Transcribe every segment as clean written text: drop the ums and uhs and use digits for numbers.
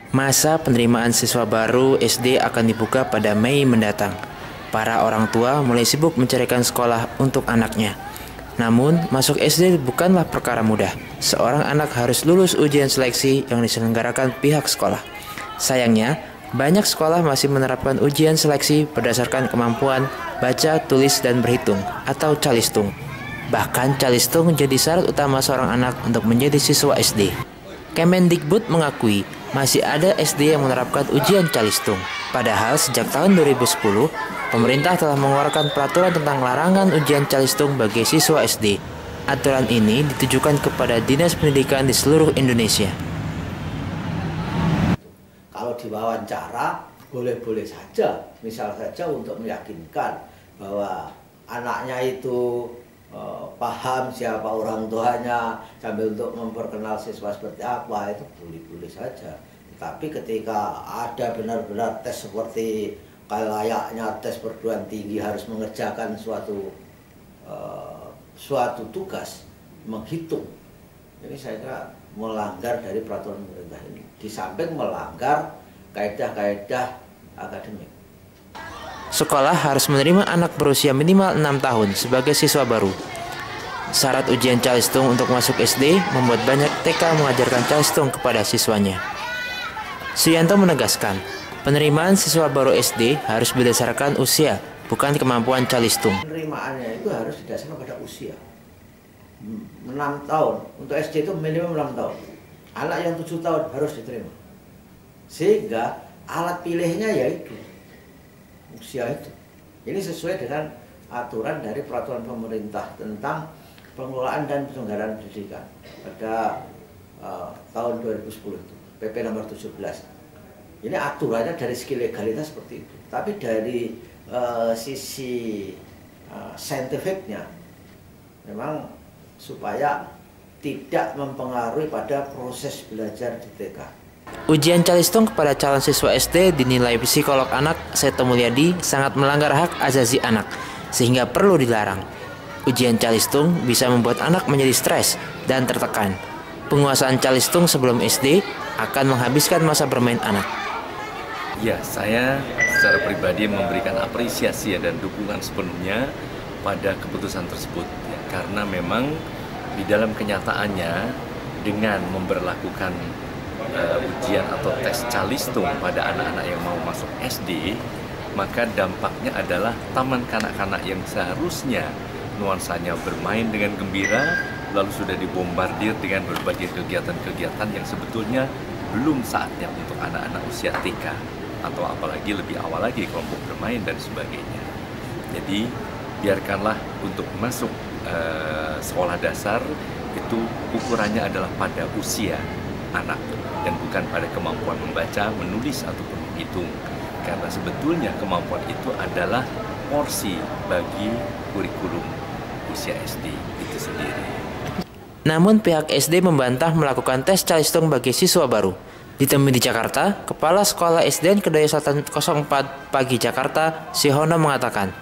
Masa penerimaan siswa baru SD akan dibuka pada Mei mendatang. Para orang tua mulai sibuk mencarikan sekolah untuk anaknya. Namun, masuk SD bukanlah perkara mudah. Seorang anak harus lulus ujian seleksi yang diselenggarakan pihak sekolah. Sayangnya, banyak sekolah masih menerapkan ujian seleksi berdasarkan kemampuan baca, tulis, dan berhitung atau calistung. Bahkan calistung jadi syarat utama seorang anak untuk menjadi siswa SD. Kemendikbud mengakui masih ada SD yang menerapkan ujian calistung. Padahal sejak tahun 2010, pemerintah telah mengeluarkan peraturan tentang larangan ujian calistung bagi siswa SD. Aturan ini ditujukan kepada Dinas Pendidikan di seluruh Indonesia. Kalau diwawancara, boleh-boleh saja, misal saja untuk meyakinkan bahwa anaknya itu paham siapa orang tuanya, sambil untuk memperkenal siswa seperti apa, itu boleh-boleh saja. Tapi ketika ada benar-benar tes seperti layaknya tes perguruan tinggi harus mengerjakan suatu tugas, menghitung, ini saya kira melanggar dari peraturan pemerintah ini. Di samping melanggar kaedah-kaedah akademik. Sekolah harus menerima anak berusia minimal 6 tahun sebagai siswa baru. Syarat ujian calistung untuk masuk SD membuat banyak TK mengajarkan calistung kepada siswanya. Suyanto menegaskan, penerimaan siswa baru SD harus berdasarkan usia, bukan kemampuan calistung. Penerimaannya itu harus didasarkan pada usia. 6 tahun, untuk SD itu minimum 6 tahun. Anak yang 7 tahun harus diterima. Sehingga alat pilihnya yaitu usia itu. Ini sesuai dengan aturan dari peraturan pemerintah tentang pengelolaan dan penyelenggaraan pendidikan pada tahun 2010 itu, PP nomor 17. Ini aturannya dari segi legalitas seperti itu. Tapi dari sisi saintifiknya, memang supaya tidak mempengaruhi pada proses belajar di TK. Ujian calistung kepada calon siswa SD dinilai psikolog anak Seto Mulyadi sangat melanggar hak asasi anak, sehingga perlu dilarang. Ujian calistung bisa membuat anak menjadi stres dan tertekan. Penguasaan calistung sebelum SD akan menghabiskan masa bermain anak. Ya, saya secara pribadi memberikan apresiasi dan dukungan sepenuhnya pada keputusan tersebut. Ya, karena memang di dalam kenyataannya dengan memberlakukan ujian atau tes calistung pada anak-anak yang mau masuk SD, maka dampaknya adalah taman kanak-kanak yang seharusnya nuansanya bermain dengan gembira, lalu sudah dibombardir dengan berbagai kegiatan-kegiatan yang sebetulnya belum saatnya untuk anak-anak usia TK, atau apalagi lebih awal lagi kelompok bermain dan sebagainya. Jadi biarkanlah untuk masuk sekolah dasar itu ukurannya adalah pada usia anak dan bukan pada kemampuan membaca, menulis ataupun menghitung. Karena sebetulnya kemampuan itu adalah porsi bagi kurikulum usia SD itu sendiri. Namun pihak SD membantah melakukan tes calistung bagi siswa baru. Ditemui di Jakarta, Kepala Sekolah SDN Kedoya Selatan 04 Pagi Jakarta, Sihono mengatakan,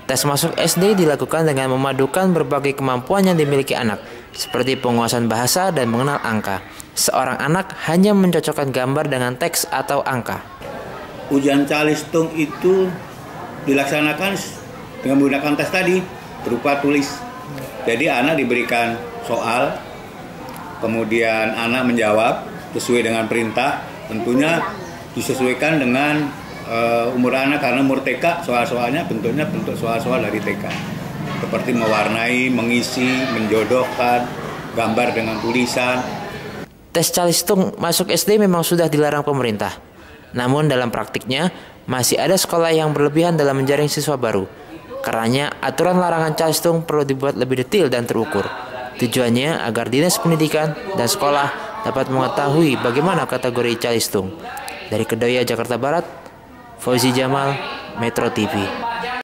tes masuk SD dilakukan dengan memadukan berbagai kemampuan yang dimiliki anak, seperti penguasaan bahasa dan mengenal angka. Seorang anak hanya mencocokkan gambar dengan teks atau angka. Ujian calistung itu dilaksanakan dengan menggunakan tes tadi, berupa tulis. Jadi anak diberikan soal, kemudian anak menjawab sesuai dengan perintah, tentunya disesuaikan dengan umur anak, karena umur TK soal-soalnya bentuknya bentuk soal-soal dari TK. Seperti mewarnai, mengisi, menjodohkan, gambar dengan tulisan. Tes calistung masuk SD memang sudah dilarang pemerintah. Namun dalam praktiknya, masih ada sekolah yang berlebihan dalam menjaring siswa baru. Karenanya, aturan larangan calistung perlu dibuat lebih detail dan terukur. Tujuannya agar Dinas Pendidikan dan sekolah dapat mengetahui bagaimana kategori calistung. Dari Kedoya, Jakarta Barat, Fauzi Jamal, Metro TV.